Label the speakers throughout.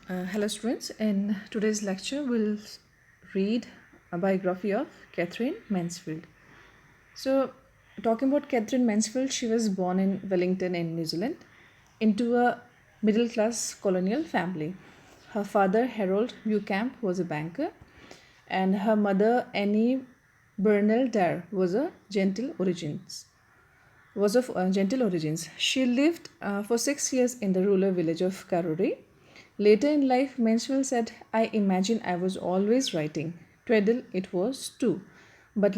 Speaker 1: Hello students, in today's lecture we'll read a biography of Katherine Mansfield. So talking about Katherine Mansfield, she was born in Wellington in New Zealand into a middle class colonial family. Her father Harold Bucamp was a banker and her mother Annie Burnell Dare was of gentle origins. She lived for 6 years in the rural village of Karori. Later in life, Mansfield said, I imagine I was always writing. Twaddle it was too. But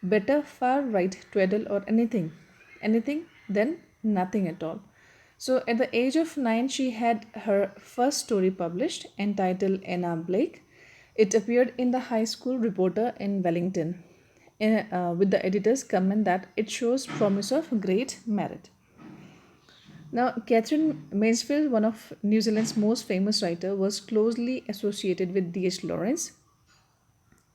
Speaker 1: better far write twaddle or anything. Anything than nothing at all. So at the age of 9, she had her first story published entitled Anna Blake. It appeared in the High School Reporter in Wellington with the editor's comment that it shows promise of great merit. Now, Catherine Mansfield, one of New Zealand's most famous writers, was closely associated with D.H. Lawrence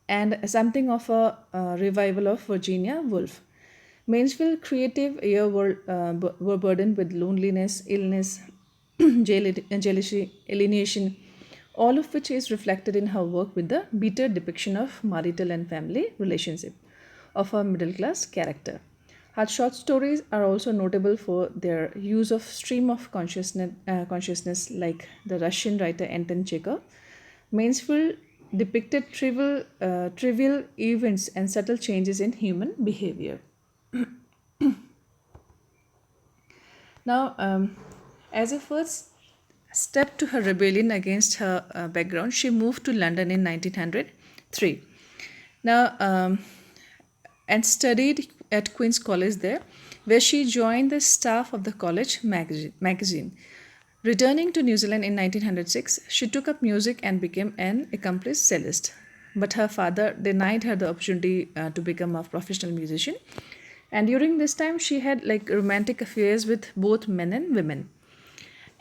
Speaker 1: and something of a revival of Virginia Woolf. Mansfield's creative year were burdened with loneliness, illness, jealousy, alienation, all of which is reflected in her work with the bitter depiction of marital and family relationship of a middle class character. Her short stories are also notable for their use of stream of consciousness like the Russian writer Anton Chekhov. Mansfield depicted trivial events and subtle changes in human behavior. Now, as a first step to her rebellion against her background, she moved to London in 1903. Now, and studied at Queen's College there, where she joined the staff of the college magazine. Returning to New Zealand in 1906, she took up music and became an accomplished cellist. But her father denied her the opportunity to become a professional musician. And during this time, she had like romantic affairs with both men and women.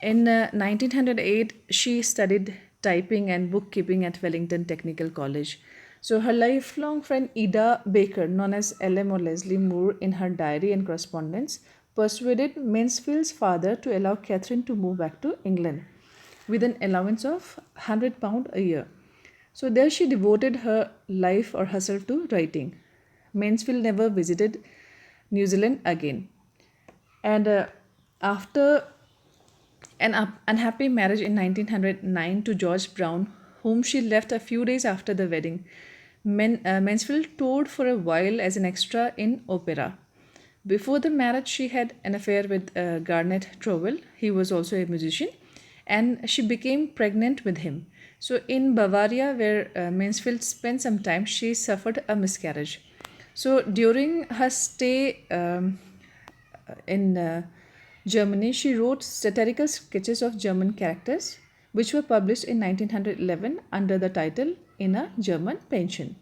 Speaker 1: In 1908, she studied typing and bookkeeping at Wellington Technical College. So, her lifelong friend Ida Baker, known as LM or Leslie Moore in her diary and correspondence, persuaded Mansfield's father to allow Catherine to move back to England with an allowance of £100 a year. So, there she devoted her life or herself to writing. Mansfield never visited New Zealand again. And after an unhappy marriage in 1909 to George Brown, whom she left a few days after the wedding, Mansfield toured for a while as an extra in opera. Before the marriage, she had an affair with Garnet Trowell. He was also a musician, and she became pregnant with him. So, in Bavaria, where Mansfield spent some time, she suffered a miscarriage. So, during her stay in Germany, she wrote satirical sketches of German characters, which were published in 1911 under the title In a German Pension.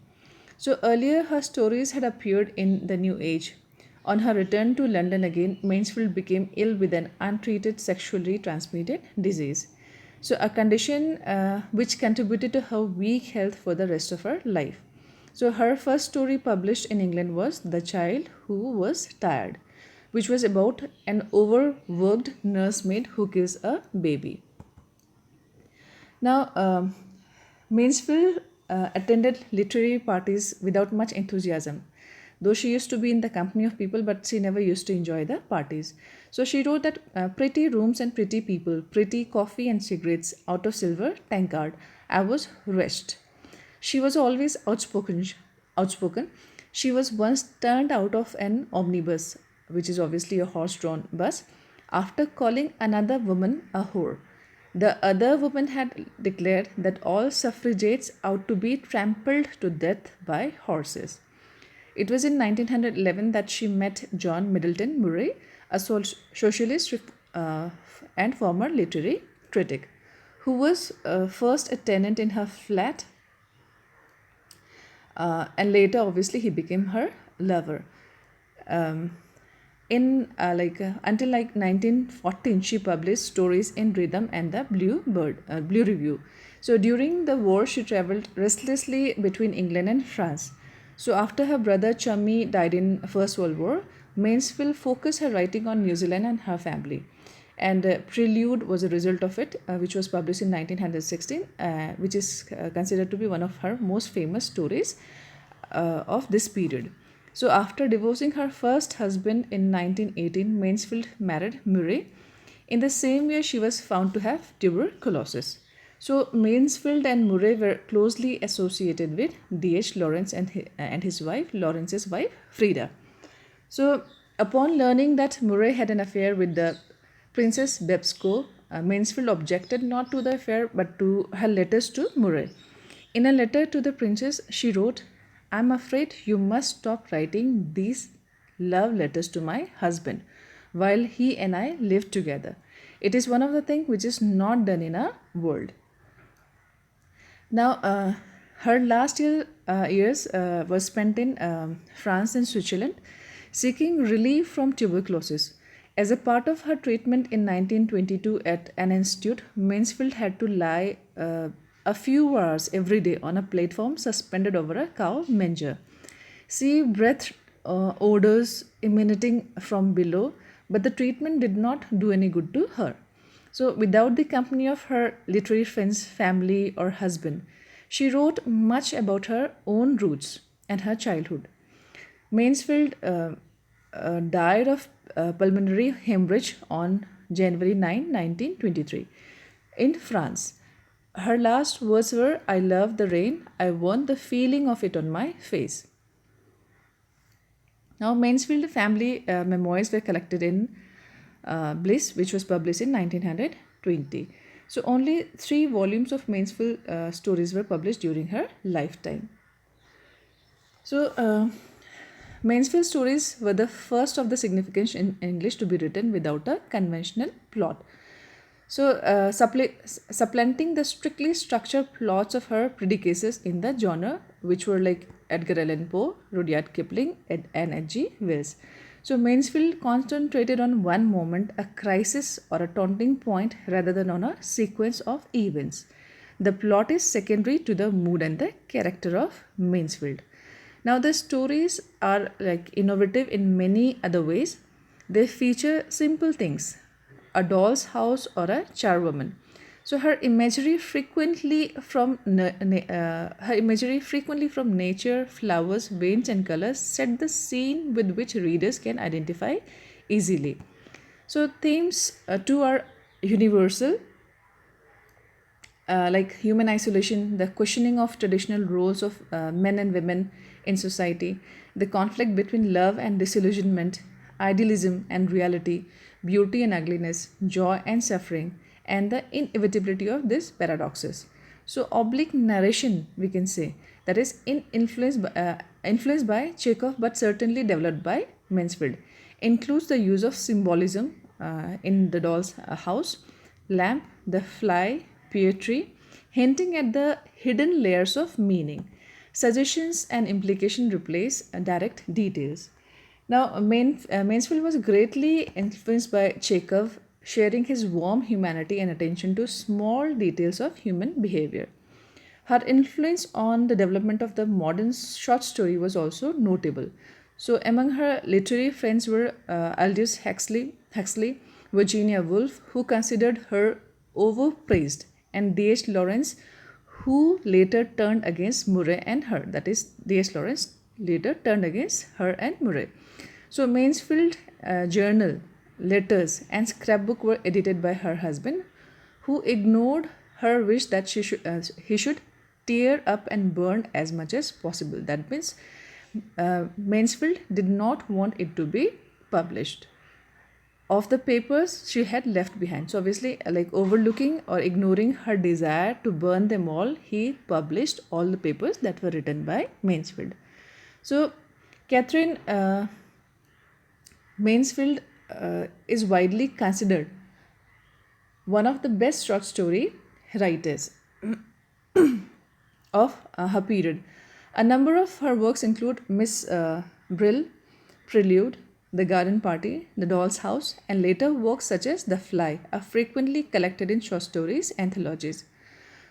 Speaker 1: So earlier, her stories had appeared in the New Age. On her return to London again, Mansfield became ill with an untreated sexually transmitted disease. So, a condition which contributed to her weak health for the rest of her life. So, her first story published in England was The Child Who Was Tired, which was about an overworked nursemaid who kills a baby. Now, Mansfield attended literary parties without much enthusiasm, though she used to be in the company of people, but she never used to enjoy the parties. So she wrote that pretty rooms and pretty people, pretty coffee and cigarettes out of silver tankard. I was wretched. She was always outspoken. She was once turned out of an omnibus, which is obviously a horse-drawn bus, after calling another woman a whore. The other woman had declared that all suffragettes ought to be trampled to death by horses. It was in 1911 that she met John Middleton Murray, a socialist and former literary critic, who was first a tenant in her flat and later obviously he became her lover. Until 1914 she published stories in Rhythm and the Blue Review. So during the war she traveled restlessly between England and France. So after her brother Chummy died in First World War, Mansfield focused her writing on New Zealand and her family. and Prelude was a result of it, which was published in 1916, which is considered to be one of her most famous stories of this period. So after divorcing her first husband in 1918, Mansfield married Murray. In the same year, she was found to have tuberculosis. So Mansfield and Murray were closely associated with D.H. Lawrence and his wife, Lawrence's wife, Frida. So, upon learning that Murray had an affair with the Princess Bebsko, Mansfield objected not to the affair but to her letters to Murray. In a letter to the princess, she wrote, "I'm afraid you must stop writing these love letters to my husband while he and I live together. It is one of the things which is not done in our world." Now, her last years was spent in France and Switzerland, seeking relief from tuberculosis. As a part of her treatment in 1922 at an institute, Mansfield had to lie a few hours every day on a platform suspended over a cow manger. She breathed odors emanating from below, but the treatment did not do any good to her. So, without the company of her literary friends, family, or husband, she wrote much about her own roots and her childhood. Mansfield died of pulmonary hemorrhage on January 9, 1923, in France. Her last words were, "I love the rain, I want the feeling of it on my face." Now, Mansfield family memoirs were collected in Bliss, which was published in 1920. So, only 3 volumes of Mansfield stories were published during her lifetime. So, Mansfield stories were the first of the significance in English to be written without a conventional plot. So, supplanting the strictly structured plots of her predecessors in the genre, which were like Edgar Allan Poe, Rudyard Kipling, and H.G. Wells. So, Mansfield concentrated on one moment, a crisis or a taunting point, rather than on a sequence of events. The plot is secondary to the mood and the character of Mansfield. Now, the stories are like innovative in many other ways. They feature simple things, a doll's house or a charwoman. So her imagery frequently from nature, flowers, veins, and colors set the scene with which readers can identify easily. So themes too are universal, like human isolation, the questioning of traditional roles of men and women in society, the conflict between love and disillusionment, idealism and reality, beauty and ugliness, joy and suffering, and the inevitability of these paradoxes. So, oblique narration, we can say, that is influenced by Chekhov but certainly developed by Mansfield, includes the use of symbolism in the doll's house, lamp, the fly, poetry, hinting at the hidden layers of meaning. Suggestions and implication replace direct details. Now, Mansfield was greatly influenced by Chekhov, sharing his warm humanity and attention to small details of human behavior. Her influence on the development of the modern short story was also notable. So, among her literary friends were Aldous Huxley, Virginia Woolf, who considered her overpraised, and D.H. Lawrence, who later turned against Murray and her. That is, D.H. Lawrence later turned against her and Murray. So, Mansfield journal, letters, and scrapbook were edited by her husband, who ignored her wish that he should tear up and burn as much as possible. That means Mansfield did not want it to be published. Of the papers she had left behind, so obviously, like overlooking or ignoring her desire to burn them all, he published all the papers that were written by Mansfield. So, Katherine Mansfield is widely considered one of the best short story writers of her period. A number of her works include Miss Brill, Prelude, The Garden Party, The Doll's House, and later works such as The Fly are frequently collected in short stories anthologies.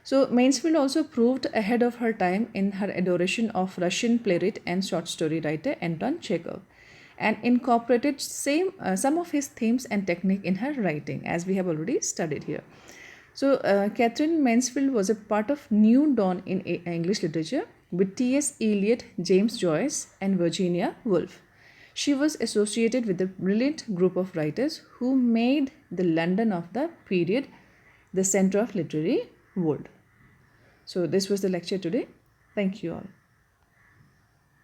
Speaker 1: So, Mansfield also proved ahead of her time in her adoration of Russian playwright and short story writer Anton Chekhov. and incorporated some of his themes and technique in her writing, as we have already studied here. So, Catherine Mansfield was a part of New Dawn in English literature with T.S. Eliot, James Joyce, and Virginia Woolf. She was associated with a brilliant group of writers who made the London of the period the center of literary world. So, this was the lecture today. Thank you all.